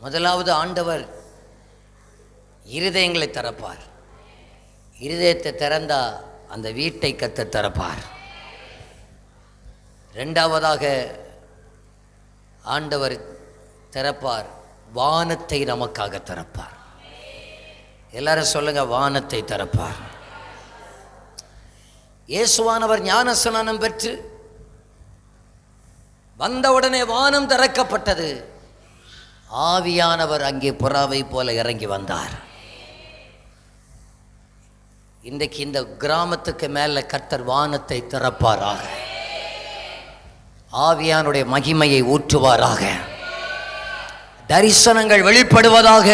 முதலாவது ஆண்டவர் இருதயங்களை திறப்பார். இருதயத்தை திறந்தா அந்த வீட்டை கர்த்தர் திறப்பார். இரண்டாவதாக ஆண்டவர் திறப்பார், வானத்தை நமக்காக திறப்பார். எல்லாரும் சொல்லுங்க, வானத்தை திறப்பார். இயேசுவானவர் ஞானஸ்நானம் பெற்று வந்தவுடனே வானம் திறக்கப்பட்டது. ஆவியானவர் அங்கே புறாவை போல இறங்கி வந்தார். இன்றைக்கு இந்த கிராமத்துக்கு மேல கர்த்தர் வானத்தை திறப்பாராக. ஆவியானுடைய மகிமையை ஊற்றுவாராக. தரிசனங்கள் வெளிப்படுவதாக.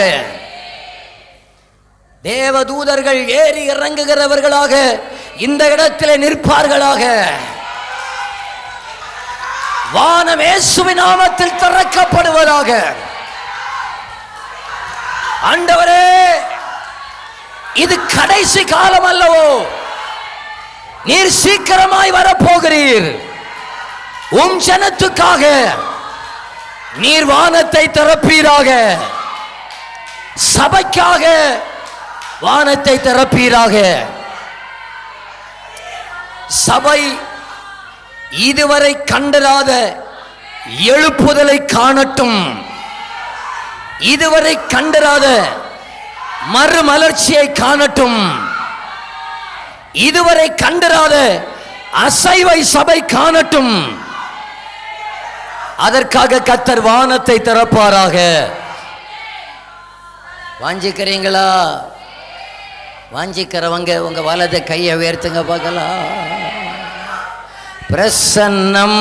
தேவதூதர்கள் ஏறி இறங்குகிறவர்களாக இந்த இடத்திலே நிற்பார்களாக. வானம் இயேசுவின் நாமத்தில் திறக்கப்படுவதாக. ஆண்டவரே, இது கடைசி காலம் அல்லவோ? நீர் சீக்கிரமாய் வரப்போகிறீர். உம் ஜனத்துக்காக நீர் வானத்தை திறப்பீராக. சபைக்காக வானத்தை திறப்பீராக. சபை இதுவரை கண்டிராத எழுப்புதலை காணட்டும். இதுவரை கண்டிராத மறுமலர்ச்சியை காணட்டும். இதுவரை கண்டிராத அசைவை சபை காணட்டும். அதற்காக கர்த்தர் வானத்தை திறப்பாராக. வாஞ்சிக்கிறீங்களா? வாஞ்சிக்கிறவங்க உங்க வலது கையை உயர்த்துங்க பார்க்கலாம். பிரசன்னம்,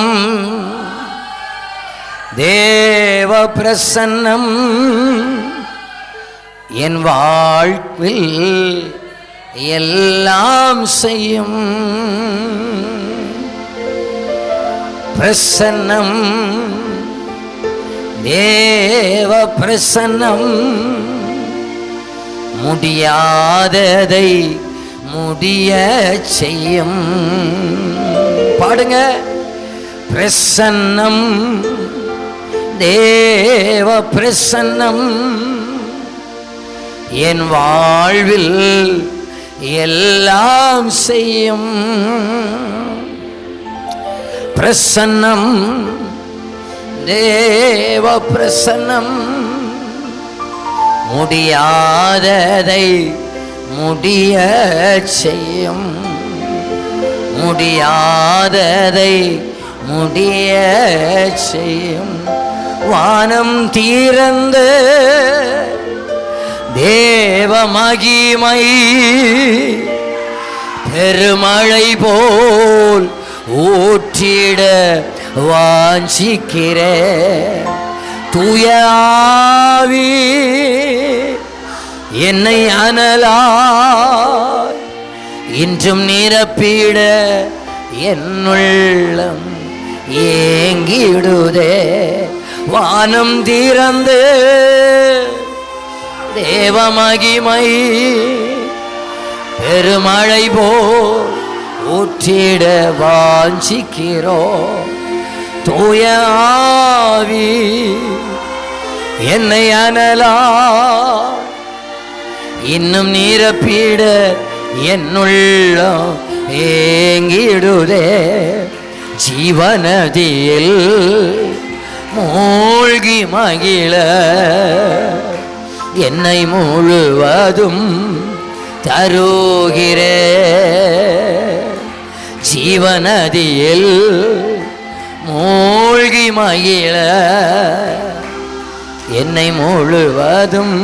தேவ பிரசன்னம் என் வாழ்வில் எல்லாம் செய்யும். பிரசன்னம், தேவ பிரசன்னம் முடியாததை முடிய செய்யும். பாடுங்க. பிரசன்னம், தேவ பிரசன்னம் என் வாழ்வில் எல்லாம் செய்யும். பிரசன்னம், தேவ பிரசன்னம் முடியாததை முடிய செய்யும். முடியாததை முடிய செய்யும். வானம் திறந்து தேவ மகிமை பெருமழை போல் ஊற்றிட வாஞ்சிக்கிறே. தூய ஆவி என்னை அனலாய் இன்றும் நிரப்பிட என்னுள்ளம் ஏங்கிடுதே. வானம் திறந்து தேவ மகிமை பெருமழை போல் ஊற்றிட வாஞ்சிக்கிறோம். தூய ஆவி என்னை அனலாய் இன்னும் நிரப்பிட என்னுள்ளம் ஏங்கிடுதே. ஜீவநதியில் மூழ்கி மகிழ என்னை முழுவதும் தருகிறே. ஜீவநதியில் மூழ்கி மகிழ என்னை முழுவதும்